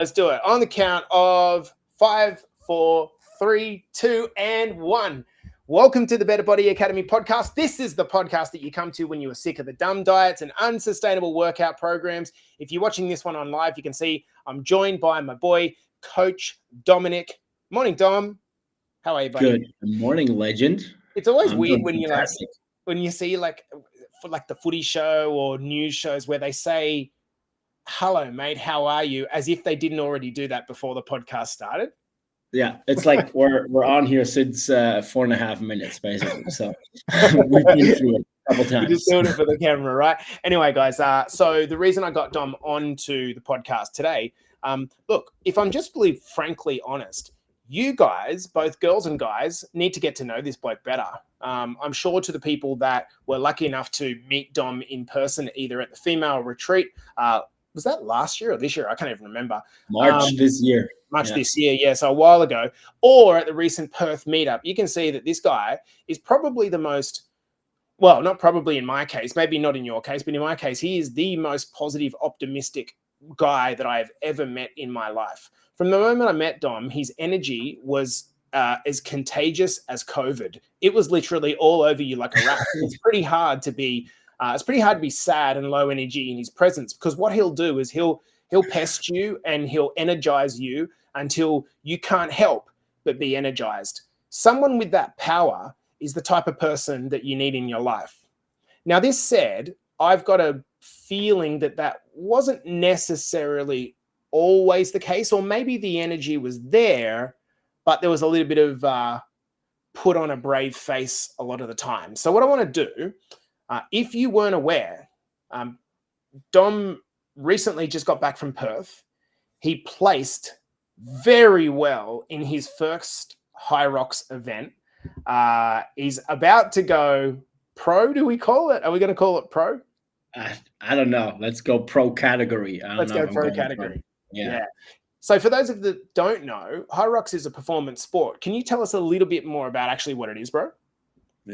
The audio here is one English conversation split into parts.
Let's do it on the count of 5, 4, 3, 2, and 1. Welcome to the Better Body Academy podcast. This is the podcast that you come to when you are sick of the dumb diets and unsustainable workout programs. If you're watching this one on live, you can see I'm joined by my boy, Coach Dominic. Morning, Dom. How are you, buddy? Good morning, legend. It's always I'm weird doing when fantastic. when you see for the footy show or news shows where they say, "Hello, mate, how are you?" as if they didn't already do that before the podcast started. Yeah, it's like we're on here since 4.5 minutes, basically. So we've been through it a couple times. You're just doing it for the camera, right? Anyway, guys, so the reason I got Dom onto the podcast today, look, if I'm just frankly honest, you guys, both girls and guys, need to get to know this bloke better. I'm sure to the people that were lucky enough to meet Dom in person, either at the female retreat, was that last year or this year? I can't even remember. March this year. This year, yeah, so a while ago, or at the recent Perth meetup, you can see that this guy is probably the most, well, not probably in my case, maybe not in your case, but in my case, he is the most positive, optimistic guy that I've ever met in my life. From the moment I met Dom, his energy was as contagious as COVID. It was literally all over you like a rat. It's pretty hard to be sad and low energy in his presence, because what he'll do is he'll pest you and he'll energize you until you can't help but be energized. Someone with that power is the type of person that you need in your life. Now, this said, I've got a feeling that wasn't necessarily always the case, or maybe the energy was there, but there was a little bit of put on a brave face a lot of the time. So what I want to do, if you weren't aware, Dom recently just got back from Perth. He placed very well in his first Hyrox event. He's about to go pro, do we call it? Are we going to call it pro? I don't know. Let's go pro category. Let's go pro category. Pro. Yeah. So for those of you that don't know, Hyrox is a performance sport. Can you tell us a little bit more about actually what it is, bro?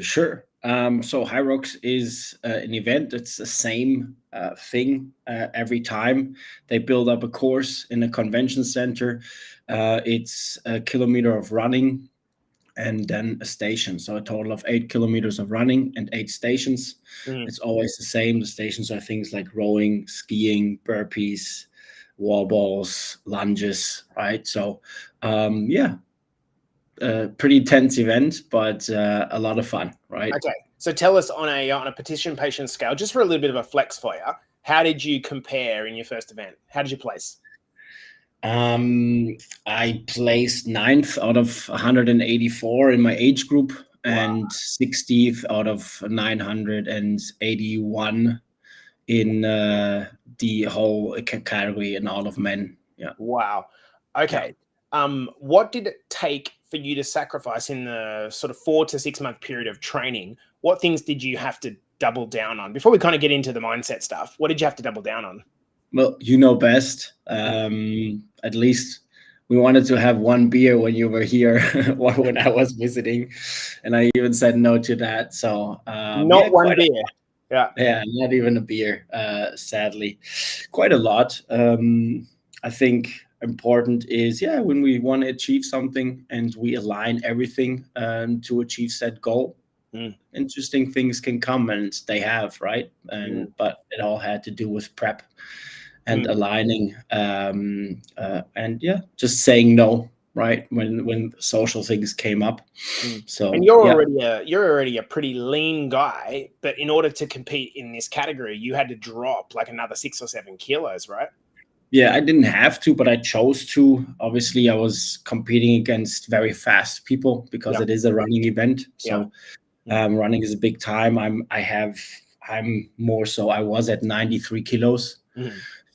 Sure. So Hyrox is an event. It's the same thing every time. They build up a course in a convention center. It's a kilometer of running and then a station. So a total of 8 kilometers of running and 8 stations. It's always the same. The stations are things like rowing, skiing, burpees, wall balls, lunges, right? So, pretty intense event, but a lot of fun, right? Okay, so tell us on a participation scale, just for a little bit of a flex for you, how did you compare in your first event? How did you place? I placed 9th out of 184 in my age group, and 60th out of 981 in the whole category in all of men. Yeah. Wow. Okay. Yeah. What did it take for you to sacrifice in the sort of 4 to 6 month period of training? What things did you have to double down on before we kind of get into the mindset stuff? What did you have to double down on? Well, you know best. At least we wanted to have one beer when you were here when I was visiting, and I even said no to that. So not one beer. Yeah, not even a beer, sadly. Quite a lot. I think important is, when we want to achieve something and we align everything to achieve said goal, interesting things can come, and they have, right? But it all had to do with prep and aligning, just saying no, right, when social things came up. So, and you're already a pretty lean guy, but in order to compete in this category, you had to drop like another 6 or 7 kilos, right? Yeah, I didn't have to, but I chose to. Obviously, I was competing against very fast people because it is a running event. So running is a big time. I'm more so, I was at 93 kilos.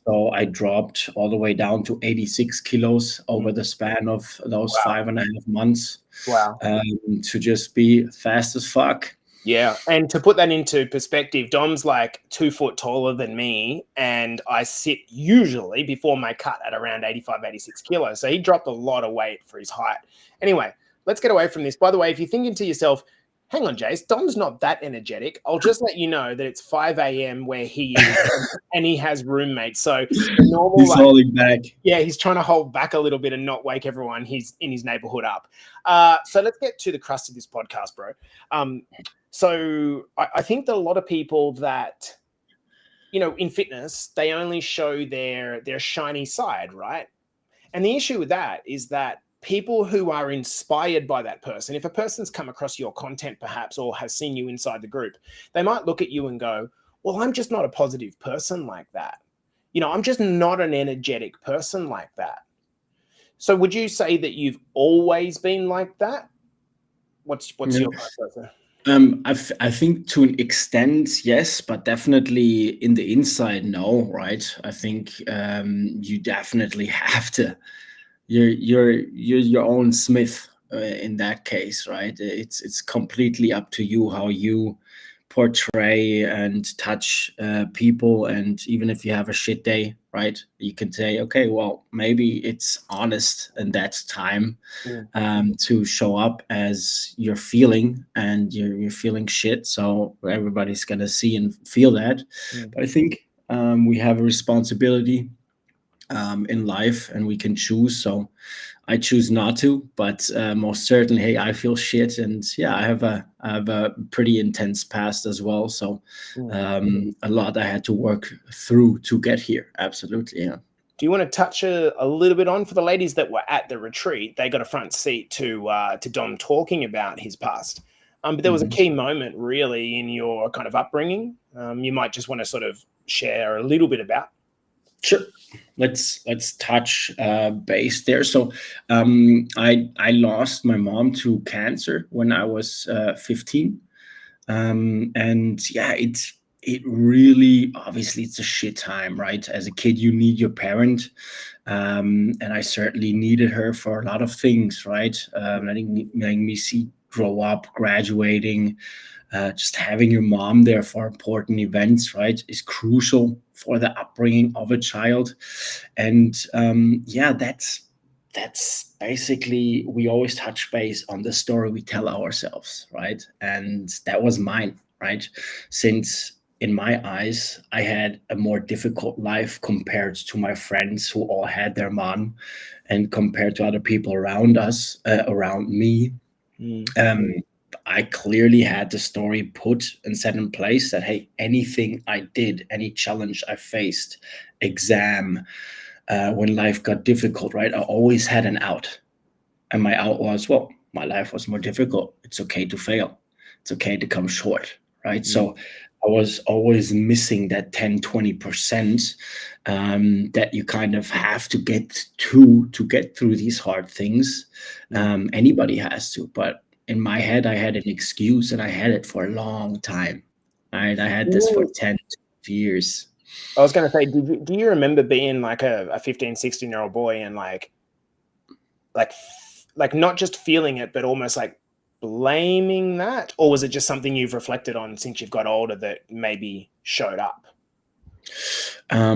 So I dropped all the way down to 86 kilos over the span of those 5.5 months. Wow. To just be fast as fuck. Yeah. And to put that into perspective, Dom's like 2 foot taller than me, and I sit usually before my cut at around 85, 86 kilos. So he dropped a lot of weight for his height. Anyway, let's get away from this. By the way, if you're thinking to yourself, hang on, Jace, Dom's not that energetic. I'll just let you know that it's 5 a.m. where he is and he has roommates. So the normal, He's holding back. Yeah, he's trying to hold back a little bit and not wake everyone he's in his neighborhood up. So let's get to the crust of this podcast, bro. So I think that a lot of people that, in fitness, they only show their shiny side, right? And the issue with that is that people who are inspired by that person, if a person's come across your content perhaps or has seen you inside the group, they might look at you and go, well, I'm just not a positive person like that. I'm just not an energetic person like that. So would you say that you've always been like that? What's your process? I think to an extent, yes, but definitely in the inside, no, right? I think you definitely have to. You're your own Smith in that case, right? It's completely up to you how you portray and touch people, and even if you have a shit day, right, you can say, okay, well, maybe it's honest in that time to show up as you're feeling, and you're feeling shit, so everybody's gonna see and feel that. But I think we have a responsibility in life, and we can choose. So I choose not to, but most certainly, hey, I feel shit, and yeah, I have a pretty intense past as well. So a lot I had to work through to get here. Absolutely, yeah. Do you want to touch a little bit on, for the ladies that were at the retreat? They got a front seat to Dom talking about his past. But there was a key moment really in your kind of upbringing. You might just want to sort of share a little bit about. Sure. Let's touch base there. So I lost my mom to cancer when I was 15. And yeah, it really, obviously it's a shit time, right? As a kid, you need your parent. And I certainly needed her for a lot of things, right? Letting me see grow up, graduating, just having your mom there for important events, right, is crucial for the upbringing of a child. And yeah, that's basically, we always touch base on the story we tell ourselves, right? And that was mine, right? Since in my eyes, I had a more difficult life compared to my friends who all had their mom, and compared to other people around us, around me. I clearly had the story put and set in place that, hey, anything I did, any challenge I faced, exam, when life got difficult, right, I always had an out. And my out was, well, my life was more difficult. It's okay to fail. It's okay to come short, right? So I was always missing that 10-20% that you kind of have to get to get through these hard things. Anybody has to, but in my head, I had an excuse, and I had it for a long time. Right? I had this for 10 years. I was going to say, do you remember being like a 15, 16-year-old boy and like not just feeling it, but almost like blaming that? Or was it just something you've reflected on since you've got older that maybe showed up? I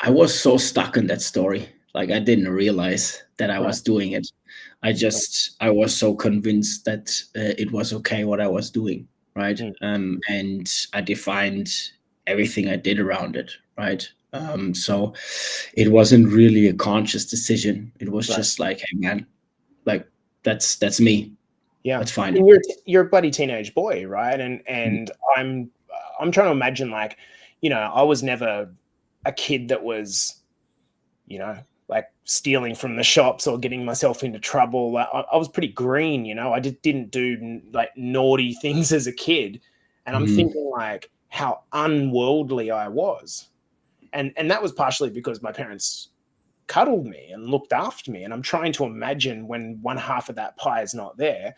was so stuck in that story. Like, I didn't realize that I was doing it. I was so convinced that it was okay what I was doing, right? And I defined everything I did around it, right? So it wasn't really a conscious decision. It was just like, hey man, like that's me. Yeah, that's fine. And you're a bloody teenage boy, right? And I'm trying to imagine, like, I was never a kid that was, like stealing from the shops or getting myself into trouble. Like, I was pretty green, I just didn't do like naughty things as a kid. And I'm thinking like how unworldly I was. And that was partially because my parents cuddled me and looked after me. And I'm trying to imagine when one half of that pie is not there,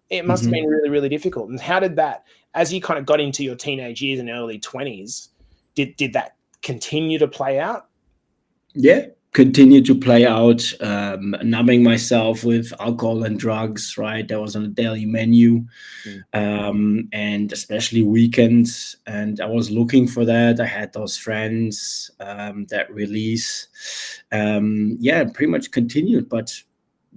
it must have been really, really difficult. And how did that, as you kind of got into your teenage years and early 20s, did that continue to play out? Yeah, continue to play out, numbing myself with alcohol and drugs, right? That was on the daily menu, and especially weekends. And I was looking for that. I had those friends, that release. Yeah, pretty much continued. But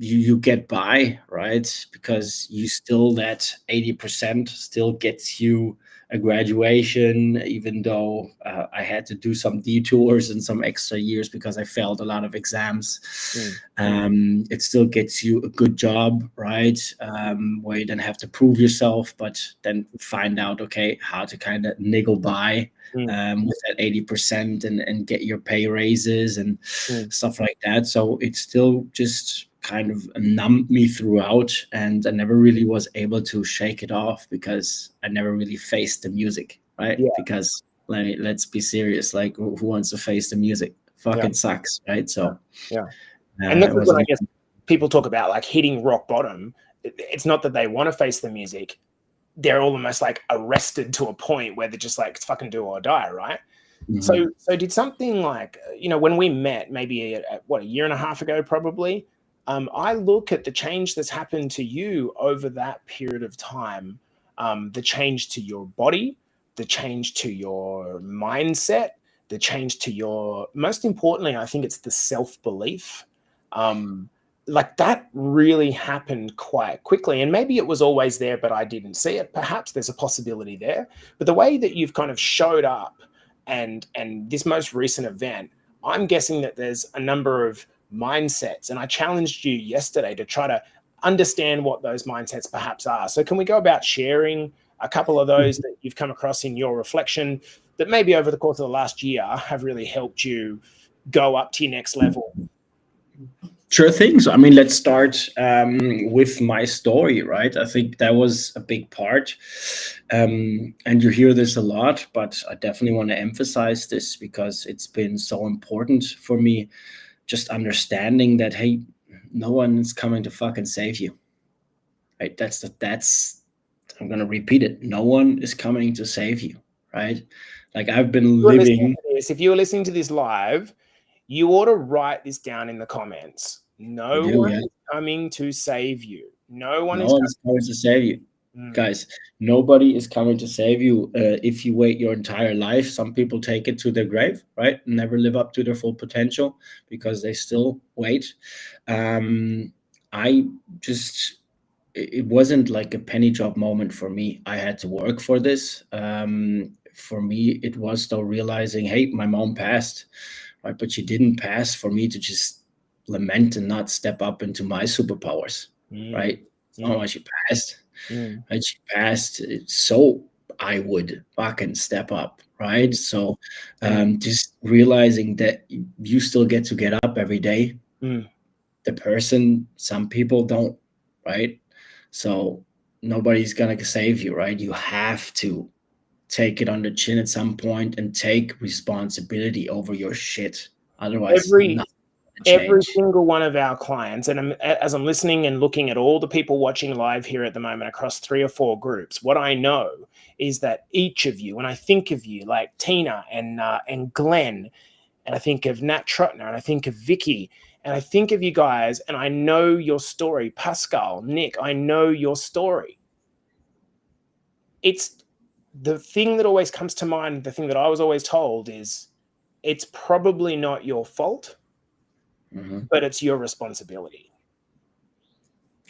you get by, right? Because you still, that 80% still gets you a graduation, even though I had to do some detours and some extra years because I failed a lot of exams. It still gets you a good job, right? Where you then have to prove yourself, but then find out, okay, how to kind of niggle by with that 80% and get your pay raises and stuff like that. So it still just kind of numbed me throughout, and I never really was able to shake it off because I never really faced the music, right? Yeah. Because let's be serious, like who wants to face the music? Fucking sucks, right? So and this is when I guess people talk about like hitting rock bottom. It's not that they want to face the music. They're almost like arrested to a point where they're just like, it's fucking do or die, right? So did something like, when we met maybe a year and a half ago, probably, I look at the change that's happened to you over that period of time, the change to your body, the change to your mindset, the change to your, most importantly, I think it's the self-belief. Like that really happened quite quickly, and maybe it was always there, but I didn't see it. Perhaps there's a possibility there, but the way that you've kind of showed up and this most recent event, I'm guessing that there's a number of mindsets, and I challenged you yesterday to try to understand what those mindsets perhaps are. So can we go about sharing a couple of those that you've come across in your reflection that maybe over the course of the last year have really helped you go up to your next level? Sure thing. So, I mean, let's start with my story, right? I think that was a big part. And you hear this a lot, but I definitely want to emphasize this because it's been so important for me. Just understanding that, hey, no one's coming to fucking save you, right? I'm going to repeat it. No one is coming to save you, right? Like I've been living. If you were listening to this live, you ought to write this down in the comments. No one is coming to save you. No one is coming to save you. Guys, nobody is coming to save you if you wait your entire life. Some people take it to their grave, right? Never live up to their full potential because they still wait. It wasn't like a penny drop moment for me. I had to work for this. For me, it was still realizing, hey, my mom passed, right? But she didn't pass for me to just lament and not step up into my superpowers, right? It's not why she passed. Right? She passed so I would fucking step up, right? So just realizing that you still get to get up every day. The person, some people don't, right? So nobody's gonna save you, right? You have to take it on the chin at some point and take responsibility over your shit. Otherwise, every single one of our clients, and as I'm listening and looking at all the people watching live here at the moment across 3 or 4 groups, what I know is that each of you, when I think of you, like Tina and Glenn, and I think of Nat Trotner, and I think of Vicky, and I think of you guys, and I know your story. Pascal, Nick, I know your story. It's the thing that always comes to mind, the thing that I was always told is, it's probably not your fault, but it's your responsibility.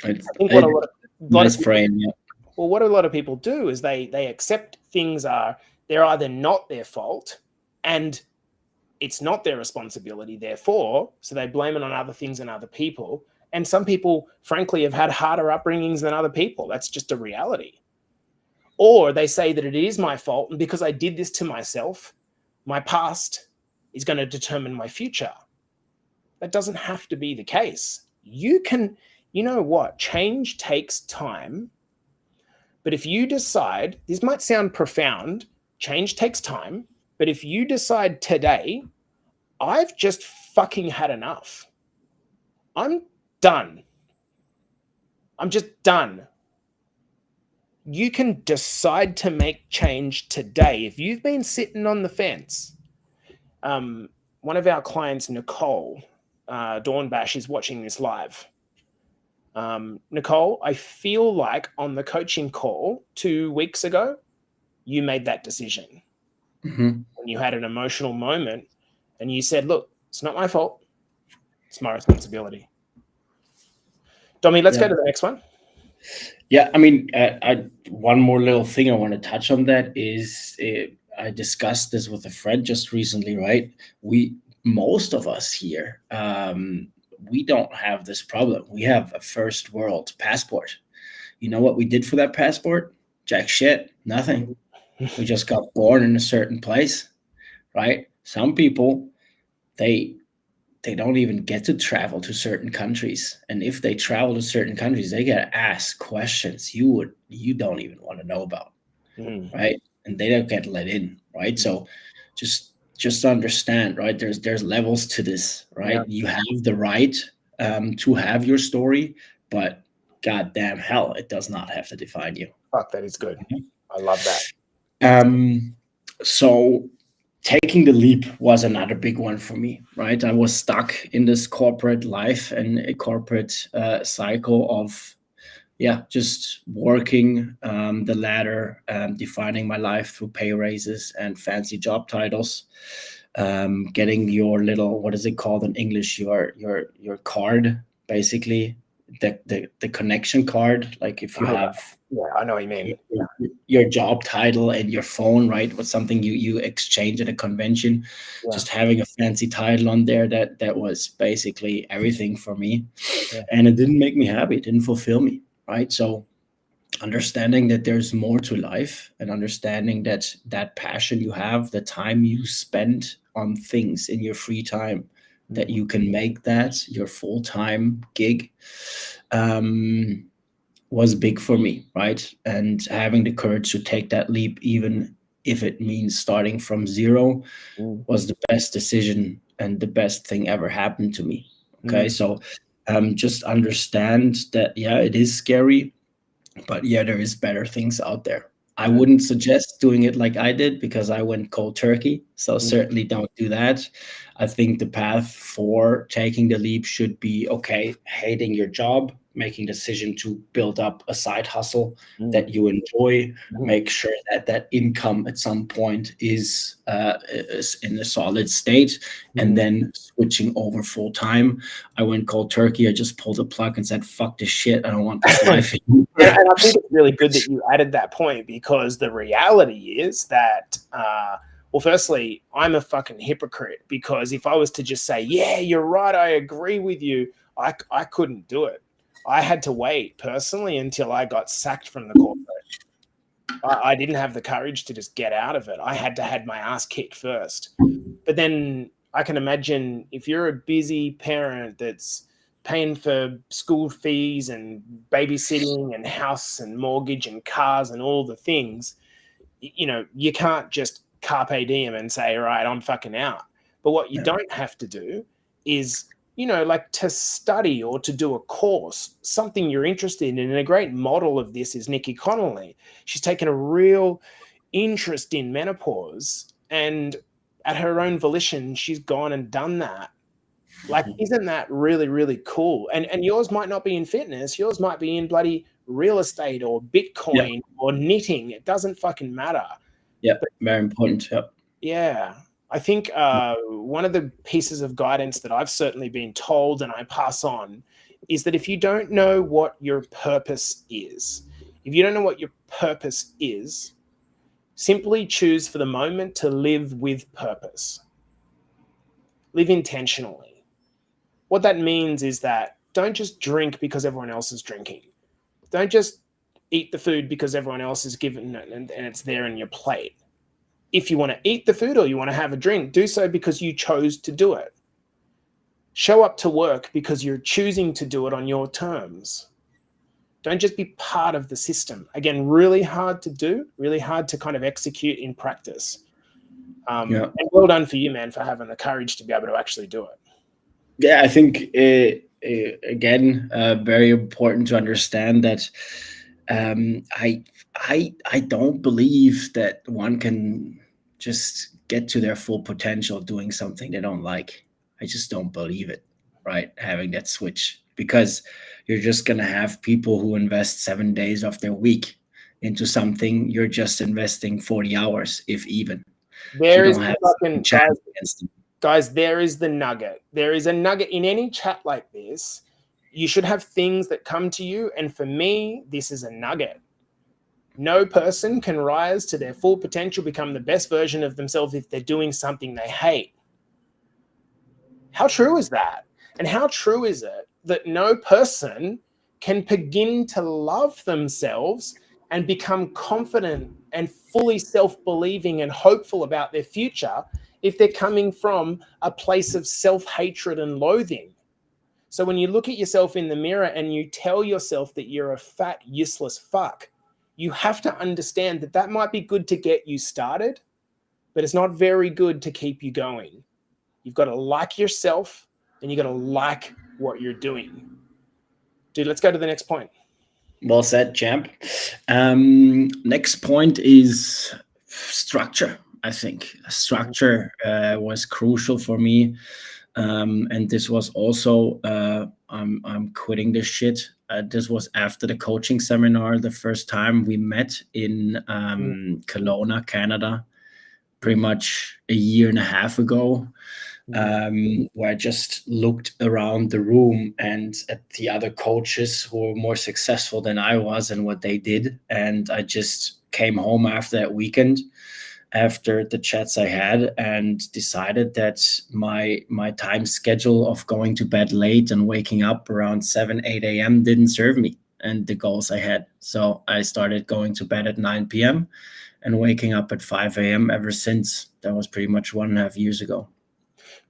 I think what a lot of people, well, what a lot of people do is they accept things they're either not their fault and it's not their responsibility, therefore, so they blame it on other things and other people. And some people, frankly, have had harder upbringings than other people. That's just a reality. Or they say that it is my fault, and because I did this to myself, my past is going to determine my future. That doesn't have to be the case. You know what? Change takes time. But if you decide, this might sound profound, change takes time. But if you decide today, I've just fucking had enough. I'm done. I'm just done. You can decide to make change today. If you've been sitting on the fence, one of our clients, Nicole Dornbash, is watching this live. Nicole, I feel like on the coaching call 2 weeks ago, you made that decision. When you had an emotional moment and you said, look, it's not my fault. It's my responsibility. Domi, let's go to the next one. Yeah, I mean, one more little thing I want to touch on that is I discussed this with a friend just recently, right? Most of us here, we don't have this problem. We have a first world passport. You know what we did for that passport? Jack shit, nothing. We just got born in a certain place, right? Some people, they don't even get to travel to certain countries, and if they travel to certain countries, they get asked questions you don't even want to know about, right? And they don't get let in, right? So just understand, right? There's levels to this, right? You have the right to have your story, but goddamn hell, it does not have to define you. Fuck, that is good. I love that. So taking the leap was another big one for me, right? I was stuck in this corporate life and a corporate cycle of, just working the ladder, defining my life through pay raises and fancy job titles, getting your little, what is it called in English? Your card, basically, the connection card. Like if you have, I know what you mean. Your job title and your phone, right? Was something you exchange at a convention. Just having a fancy title on there, that was basically everything for me. And it didn't make me happy. It didn't fulfill me, right? So understanding that there's more to life, and understanding that passion you have, the time you spend on things in your free time, that you can make that your full-time gig, was big for me, right? And having the courage to take that leap, even if it means starting from zero, was the best decision and the best thing ever happened to me. Okay, so just understand that, it is scary, but there is better things out there. I wouldn't suggest doing it like I did, because I went cold turkey. So certainly don't do that. I think the path for taking the leap should be, okay, hating your job, making decision to build up a side hustle that you enjoy, make sure that income at some point is in a solid state, and then switching over full time. I went cold turkey. I just pulled a plug and said, fuck this shit. I don't want this life anymore. And I think it's really good that you added that point, because the reality is that, well, firstly, I'm a fucking hypocrite, because if I was to just say, yeah, you're right, I agree with you, I couldn't do it. I had to wait personally until I got sacked from the corporate. I didn't have the courage to just get out of it. I had to have my ass kicked first. But then I can imagine if you're a busy parent that's paying for school fees and babysitting and house and mortgage and cars and all the things, you can't just carpe diem and say, all right, I'm fucking out. But what you don't have to do is, like to study or to do a course, something you're interested in. And a great model of this is Nikki Connolly. She's taken a real interest in menopause, and at her own volition, she's gone and done that. Like, isn't that really, really cool? And yours might not be in fitness. Yours might be in bloody real estate or Bitcoin or knitting. It doesn't fucking matter. Yeah, very important. Yeah. I think one of the pieces of guidance that I've certainly been told and I pass on is that if you don't know what your purpose is, simply choose for the moment to live with purpose. Live intentionally. What that means is that don't just drink because everyone else is drinking. Don't just eat the food because everyone else is given it and it's there in your plate. If you want to eat the food or you want to have a drink, do so because you chose to do it. Show up to work because you're choosing to do it on your terms. Don't just be part of the system. Again, really hard to do, really hard to kind of execute in practice. And well done for you, man, for having the courage to be able to actually do it. Yeah, I think, again, very important to understand that I don't believe that one can just get to their full potential doing something they don't like. I just don't believe it, right? Having that switch, because you're just going to have people who invest 7 days of their week into something. You're just investing 40 hours, if even. There is the fucking guys, there is the nugget. There is a nugget in any chat like this. You should have things that come to you. And for me, this is a nugget. No person can rise to their full potential, become the best version of themselves if they're doing something they hate. How true is that? And how true is it that no person can begin to love themselves and become confident and fully self-believing and hopeful about their future if they're coming from a place of self-hatred and loathing? So when you look at yourself in the mirror and you tell yourself that you're a fat, useless fuck, you have to understand that that might be good to get you started, but it's not very good to keep you going. You've got to like yourself and you got to like what you're doing. Dude, let's go to the next point. Well said, champ. Next point is structure. I think structure was crucial for me. And this was also, I'm quitting this shit. This was after the coaching seminar, the first time we met in Kelowna, Canada, pretty much a year and a half ago, where I just looked around the room and at the other coaches who were more successful than I was and what they did. And I just came home after that weekend, after the chats I had, and decided that my time schedule of going to bed late and waking up around 7, 8 a.m. didn't serve me and the goals I had. So I started going to bed at 9 p.m. and waking up at 5 a.m. ever since. That was pretty much 1.5 years ago.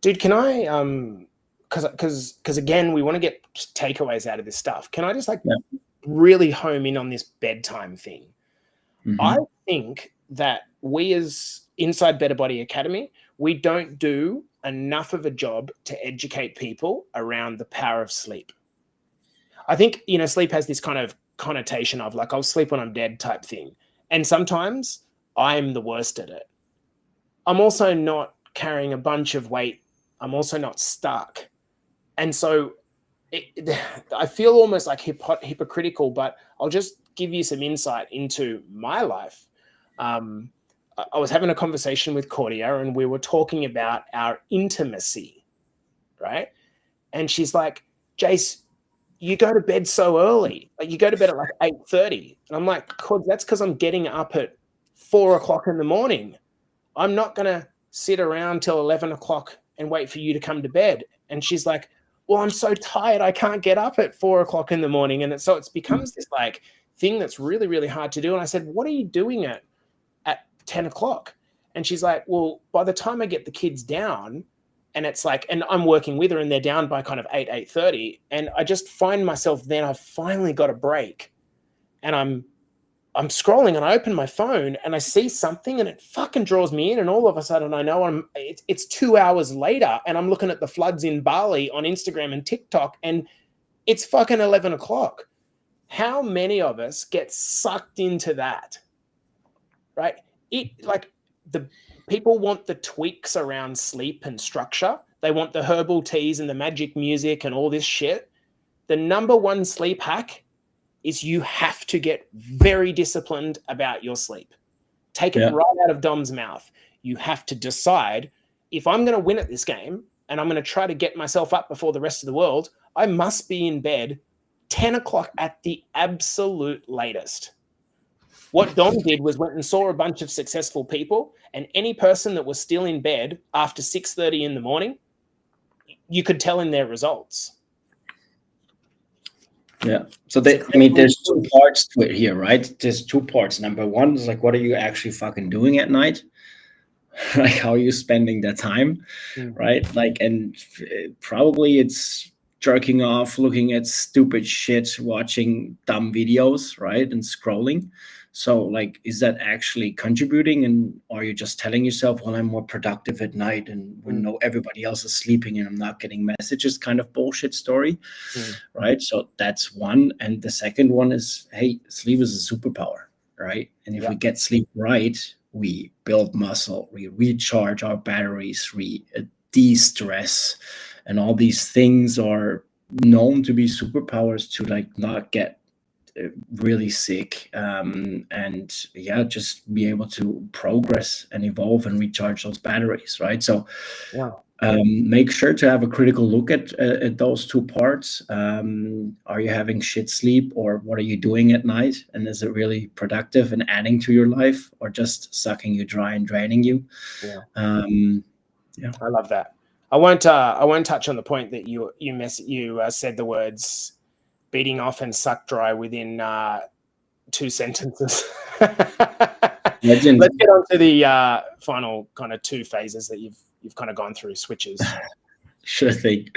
Dude, can I, because again, we want to get takeaways out of this stuff. Can I just really home in on this bedtime thing? Mm-hmm. I think that we as inside Better Body Academy, we don't do enough of a job to educate people around the power of sleep. I think, sleep has this kind of connotation of like, I'll sleep when I'm dead type thing. And sometimes I'm the worst at it. I'm also not carrying a bunch of weight. I'm also not stuck. And so I feel almost like hypocritical, but I'll just give you some insight into my life. I was having a conversation with Cordia and we were talking about our intimacy, right? And she's like, Jace, you go to bed so early. Like you go to bed at like 8:30. And I'm like, Cord, that's because I'm getting up at 4 o'clock in the morning. I'm not going to sit around till 11 o'clock and wait for you to come to bed. And she's like, well, I'm so tired. I can't get up at 4 o'clock in the morning. And so it becomes this like thing that's really, really hard to do. And I said, what are you doing at 10 o'clock? And she's like, well, by the time I get the kids down, and it's like, and I'm working with her and they're down by kind of 8:30. And I just find myself then I've finally got a break and I'm scrolling and I open my phone and I see something and it fucking draws me in. And all of a sudden I know it's 2 hours later and I'm looking at the floods in Bali on Instagram and TikTok and it's fucking 11 o'clock. How many of us get sucked into that? Right? The people want the tweaks around sleep and structure. They want the herbal teas and the magic music and all this shit. The number one sleep hack is you have to get very disciplined about your sleep. Take it right out of Dom's mouth. You have to decide, if I'm going to win at this game and I'm going to try to get myself up before the rest of the world, I must be in bed 10 o'clock at the absolute latest. What Dom did was went and saw a bunch of successful people, and any person that was still in bed after 6:30 in the morning, you could tell in their results. Yeah. So there's two parts to it here, right? There's two parts. Number one is like, what are you actually fucking doing at night? Like, how are you spending that time, right? Like, and probably it's jerking off, looking at stupid shit, watching dumb videos, right? And scrolling. So like, is that actually contributing? And are you just telling yourself, well, I'm more productive at night and when everybody else is sleeping and I'm not getting messages, kind of bullshit story, right? So that's one. And the second one is, hey, sleep is a superpower, right? And if we get sleep right, we build muscle, we recharge our batteries, we de-stress, and all these things are known to be superpowers to like not get really sick and just be able to progress and evolve and recharge those batteries, right? So Make sure to have a critical look at those two parts. Are you having shit sleep, or what are you doing at night? And is it really productive and adding to your life, or just sucking you dry and draining you? Yeah. Yeah. I love that. I won't touch on the point that you said the words beating off and suck dry within 2 sentences. Legend. Let's get on to the final kind of 2 phases that you've kind of gone through, switches. Sure thing.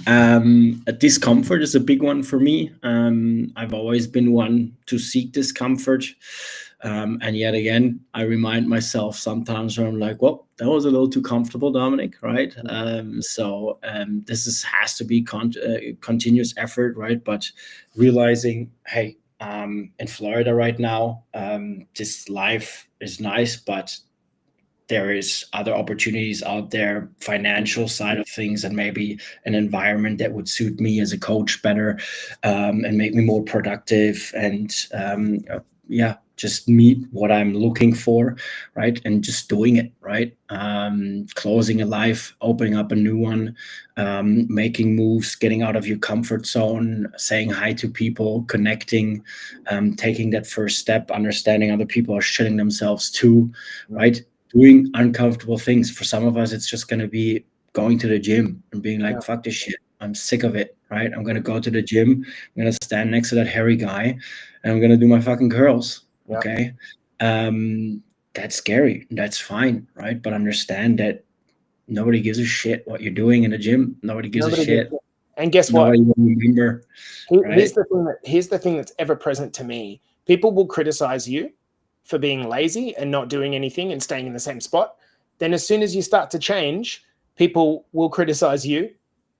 A discomfort is a big one for me. I've always been one to seek discomfort. And yet again, I remind myself sometimes where I'm like, well, that was a little too comfortable, Dominic, right? So this has to be continuous effort, right? But realizing, hey, in Florida right now, this life is nice, but there is other opportunities out there, financial side of things, and maybe an environment that would suit me as a coach better, and make me more productive, and just meet what I'm looking for, right? And just doing it, right? Closing a life, opening up a new one, making moves, getting out of your comfort zone, saying hi to people, connecting, taking that first step, understanding other people are shitting themselves too, right? Doing uncomfortable things. For some of us, it's just going to be going to the gym and being like, fuck this shit. I'm sick of it, right? I'm going to go to the gym. I'm going to stand next to that hairy guy and I'm going to do my fucking curls. Yeah. Okay. That's scary. That's fine, right? But understand that nobody gives a shit what you're doing in the gym. Nobody gives a shit. And guess what? Nobody will remember. Here's the thing that's ever present to me. People will criticize you for being lazy and not doing anything and staying in the same spot. Then as soon as you start to change, people will criticize you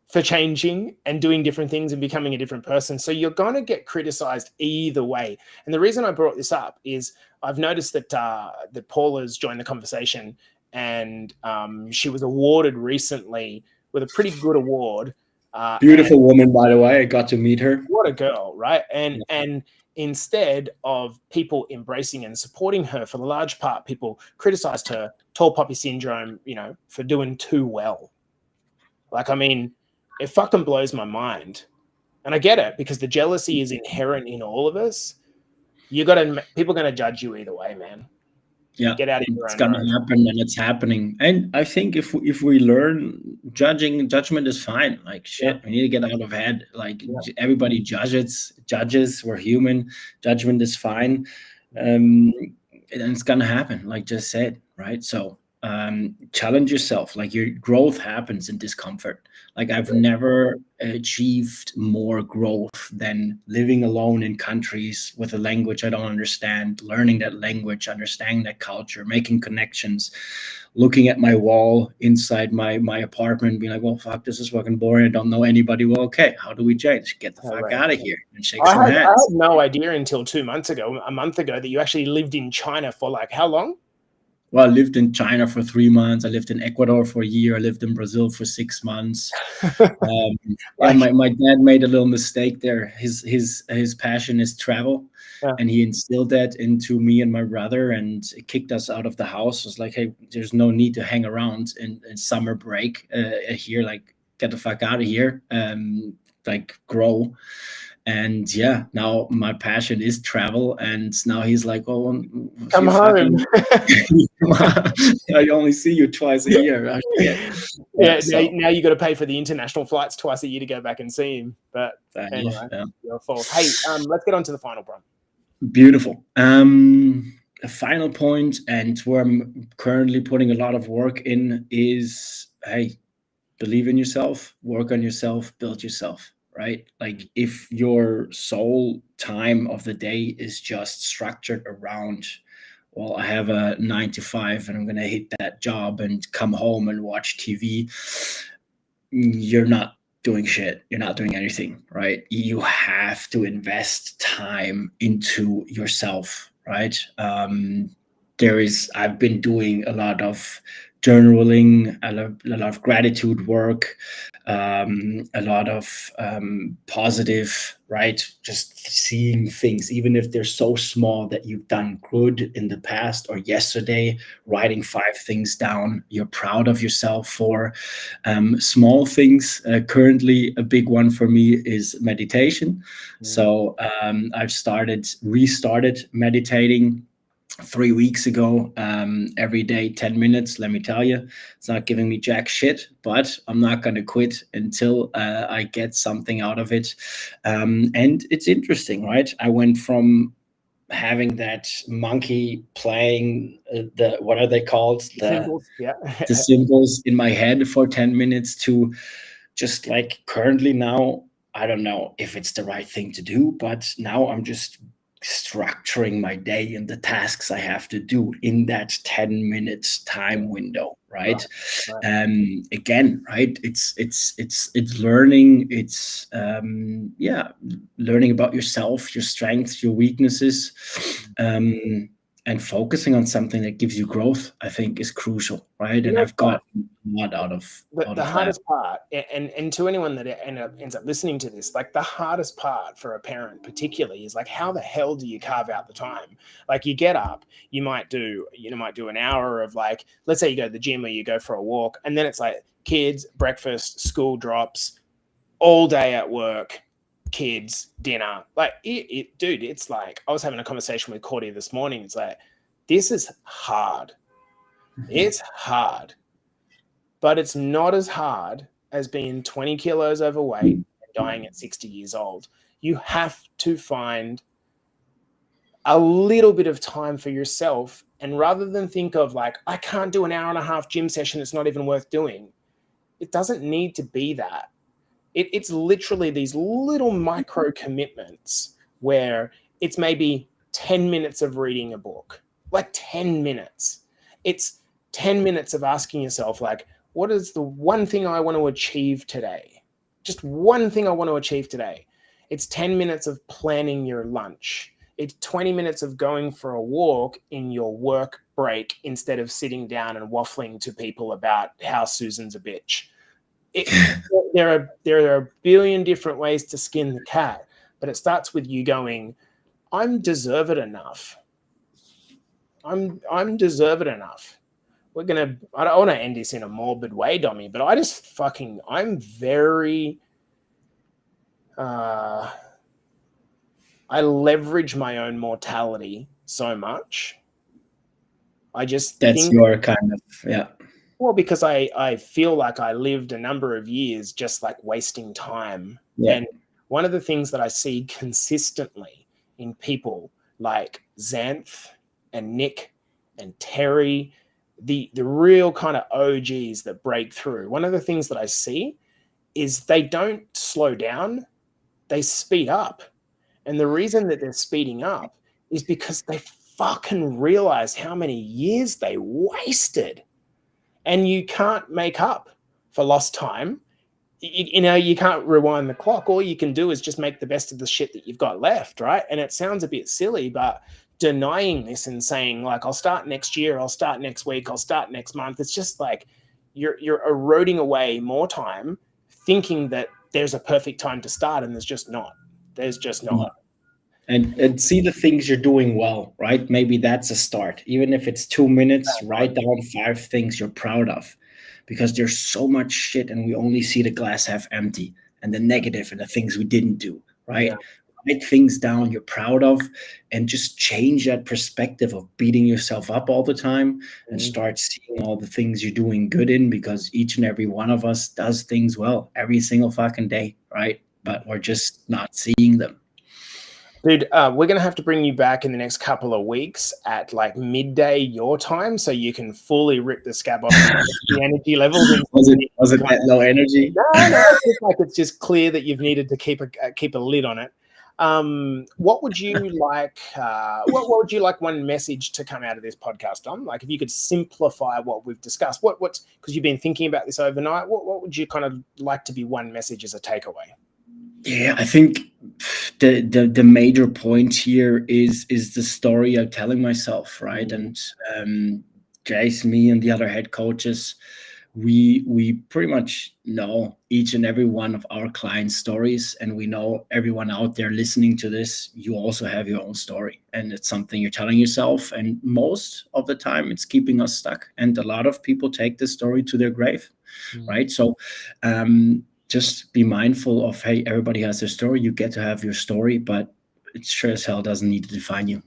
for changing and doing different things and becoming a different person. So you're going to get criticized either way. And the reason I brought this up is I've noticed that that Paula's joined the conversation, and she was awarded recently with a pretty good award. Beautiful woman, by the way. I got to meet her. What a girl, right? And instead of people embracing and supporting her, for the large part, people criticized her, tall poppy syndrome, for doing too well. Like, I mean, it fucking blows my mind. And I get it, because the jealousy is inherent in all of us. People are going to judge you either way, man. Yeah, get out of your it's gonna happen, and it's happening. And I think if we learn, judgment is fine. Like shit, we need to get out of head. Like everybody judges. We're human. Judgment is fine, and it's gonna happen. Like just said, right? So challenge yourself. Like your growth happens in discomfort. Like I've never achieved more growth than living alone in countries with a language I don't understand, learning that language, understanding that culture, making connections, looking at my wall inside my apartment, being like, well, fuck, this is fucking boring. I don't know anybody. Well, okay, how do we change? Get the fuck out of here and shake some hands. I had no idea until a month ago, that you actually lived in China for like how long? Well, I lived in China for 3 months. I lived in Ecuador for a year. I lived in Brazil for 6 months. My dad made a little mistake there. His passion is travel, and he instilled that into me and my brother, and kicked us out of the house. It was like, hey, there's no need to hang around in summer break here. Like, get the fuck out of here. Like, grow. And yeah, now my passion is travel, and now he's like, "Oh, come home." I only see you twice a year. Now you got to pay for the international flights twice a year to go back and see him. But anyway, your fault. Hey, let's get on to the final, bro. Beautiful. A final point, and where I'm currently putting a lot of work in, is, hey, believe in yourself, work on yourself, build yourself. Right? Like if your sole time of the day is just structured around, well, I have a 9 to 5 and I'm going to hit that job and come home and watch TV, you're not doing shit. You're not doing anything, right? You have to invest time into yourself, right? I've been doing a lot of journaling, a lot of gratitude work, a lot of positive, right? Just seeing things, even if they're so small that you've done good in the past or yesterday, writing 5 things down you're proud of yourself for. Small things. Currently, a big one for me is meditation. So I've restarted meditating 3 weeks ago, every day 10 minutes. Let me tell you, it's not giving me jack shit, but I'm not going to quit until I get something out of it. And it's interesting, right? I went from having that monkey playing the, what are they called, Symbols, yeah. the symbols in my head for 10 minutes to just like currently now, I don't know if it's the right thing to do, but now I'm just structuring my day and the tasks I have to do in that 10 minutes time window, right? Right. Again, right? It's learning, it's learning about yourself, your strengths, your weaknesses, and focusing on something that gives you growth, I think, is crucial, right? You And know, I've got a lot out of the that. hardest part, and to anyone that ends up listening to this, like the hardest part for a parent particularly is like, how the hell do you carve out the time? Like, you get up, you might do an hour of, like, let's say you go to the gym or you go for a walk, and then it's like kids, breakfast, school drops, all day at work, kids, dinner. Like, dude, it's like, I was having a conversation with Cordy this morning. It's like, this is hard. It's hard, but it's not as hard as being 20 kilos overweight and dying at 60 years old. You have to find a little bit of time for yourself. And rather than think of like, I can't do an hour and a half gym session, it's not even worth doing. It doesn't need to be that. It's literally these little micro commitments where it's maybe 10 minutes of reading a book, like 10 minutes. It's 10 minutes of asking yourself, like, what is the one thing I want to achieve today? Just one thing I want to achieve today. It's 10 minutes of planning your lunch. It's 20 minutes of going for a walk in your work break instead of sitting down and waffling to people about how Susan's a bitch. There are a billion different ways to skin the cat, but it starts with you going, I'm deserved enough. I'm deserved enough. I don't want to end this in a morbid way, Dommy, but I'm very, I leverage my own mortality so much. I just That's think, your kind of, yeah. well, because I feel like I lived a number of years just like wasting time. Yeah. And one of the things that I see consistently in people like Xanth and Nick and Terry, the real kind of OGs that break through, one of the things that I see is they don't slow down, they speed up. And the reason that they're speeding up is because they fucking realize how many years they wasted. And you can't make up for lost time. You can't rewind the clock. All you can do is just make the best of the shit that you've got left, right? And it sounds a bit silly, but denying this and saying, like, I'll start next year, I'll start next week, I'll start next month, it's just like you're eroding away more time thinking that there's a perfect time to start, and there's just not. There's just not. And see the things you're doing well, right? Maybe that's a start. Even if it's 2 minutes, write down 5 things you're proud of, because there's so much shit and we only see the glass half empty and the negative and the things we didn't do, right? Yeah. Write things down you're proud of and just change that perspective of beating yourself up all the time and start seeing all the things you're doing good in, because each and every one of us does things well every single fucking day, right? But we're just not seeing them. Dude, we're going to have to bring you back in the next couple of weeks at like midday your time so you can fully rip the scab off the energy levels. Was it that low energy? No, it's just clear that you've needed to keep a lid on it. What would you like? What would you like one message to come out of this podcast, Dom? Like, if you could simplify what we've discussed, what's because you've been thinking about this overnight. What would you kind of like to be one message as a takeaway? Yeah, I think the major point here is the story I'm telling myself, right? And Jace, me, and the other head coaches, we pretty much know each and every one of our clients' stories, and we know everyone out there listening to this, you also have your own story, and it's something you're telling yourself, and most of the time it's keeping us stuck, and a lot of people take this story to their grave. Right? So just be mindful of, hey, everybody has their story. You get to have your story, but it sure as hell doesn't need to define you.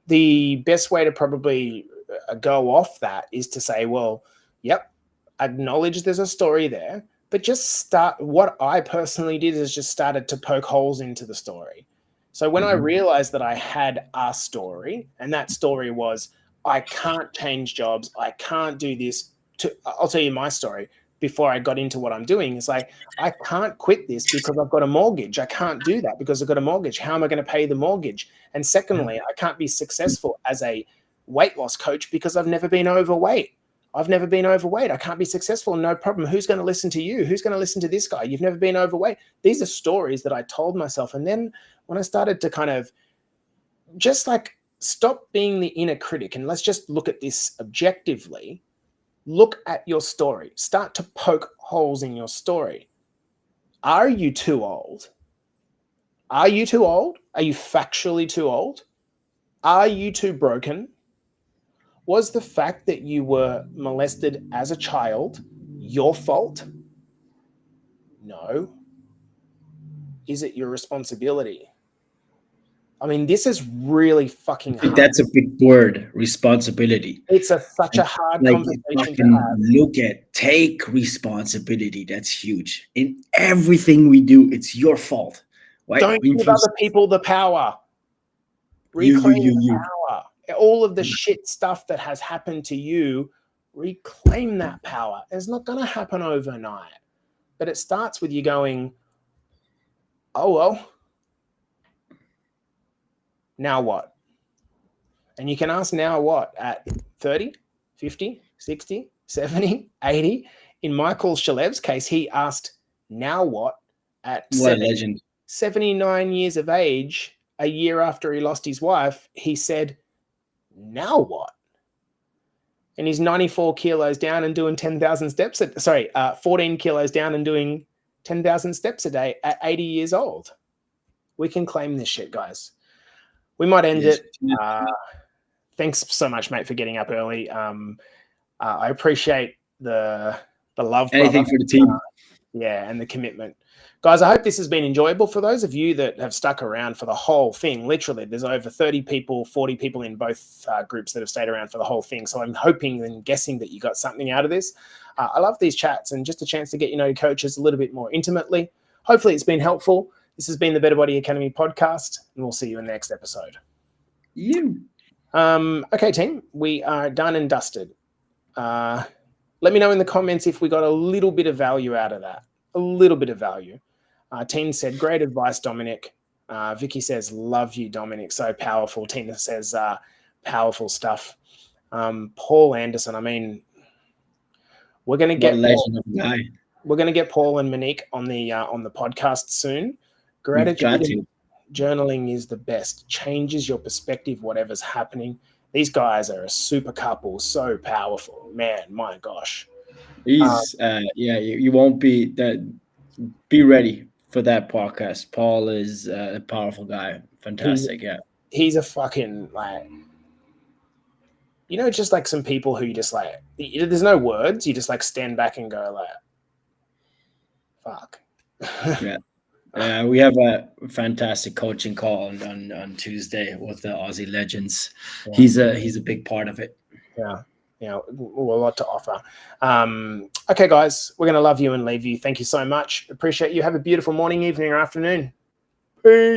The best way to probably go off that is to say, well, yep, acknowledge there's a story there, but just start. What I personally did is just started to poke holes into the story. So when I realized that I had a story, and that story was, I can't change jobs, I can't do this. I'll tell you my story before I got into what I'm doing. It's like, I can't quit this because I've got a mortgage. I can't do that because I've got a mortgage. How am I going to pay the mortgage? And secondly, I can't be successful as a weight loss coach because I've never been overweight. I can't be successful. No problem. Who's going to listen to you? Who's going to listen to this guy? You've never been overweight. These are stories that I told myself. And then when I started to kind of just like stop being the inner critic and let's just look at this objectively, look at your story. Start to poke holes in your story. Are you too old? Are you too old? Are you factually too old? Are you too broken? Was the fact that you were molested as a child your fault? No. Is it your responsibility? I mean, this is really fucking hard. That's a big word, responsibility. It's such a hard conversation to have. Look at, take responsibility. That's huge. In everything we do, it's your fault. Right? Don't give other people the power. Reclaim the power. All of the shit stuff that has happened to you, reclaim that power. It's not going to happen overnight, but it starts with you going, oh, well, now what? And you can ask now what at 30, 50, 60, 70, 80. In Michael Shalev's case, he asked, now what at 79 years of age, a year after he lost his wife, he said, now what? And he's 94 kilos down and doing 10,000 steps. 14 kilos down and doing 10,000 steps a day at 80 years old. We can claim this shit, guys. We might end it. Thanks so much, mate, for getting up early. I appreciate the love. Anything for the team. And the commitment. Guys, I hope this has been enjoyable for those of you that have stuck around for the whole thing. Literally, there's over 30 people, 40 people in both groups that have stayed around for the whole thing. So I'm hoping and guessing that you got something out of this. I love these chats and just a chance to get to know coaches a little bit more intimately. Hopefully it's been helpful. This has been the Better Body Academy podcast, and we'll see you in the next episode. Okay, team, we are done and dusted. Let me know in the comments if we got a little bit of value out of that. A little bit of value. Tina said, great advice, Dominic. Vicky says, love you, Dominic. So powerful. Tina says, powerful stuff. Paul Anderson, I mean, we're going to get Paul and Monique on the podcast soon. Gratitude journaling is the best. Changes your perspective, whatever's happening. These guys are a super couple, so powerful. Man, my gosh. He's you won't be that. Be ready for that podcast. Paul is a powerful guy. Fantastic. He's a fucking just like some people who you just like, there's no words. You just like stand back and go like, fuck. We have a fantastic coaching call on Tuesday with the Aussie legends. Yeah. He's a big part of it. Yeah. A lot to offer. Okay, guys, we're going to love you and leave you. Thank you so much. Appreciate you. Have a beautiful morning, evening, or afternoon. Peace.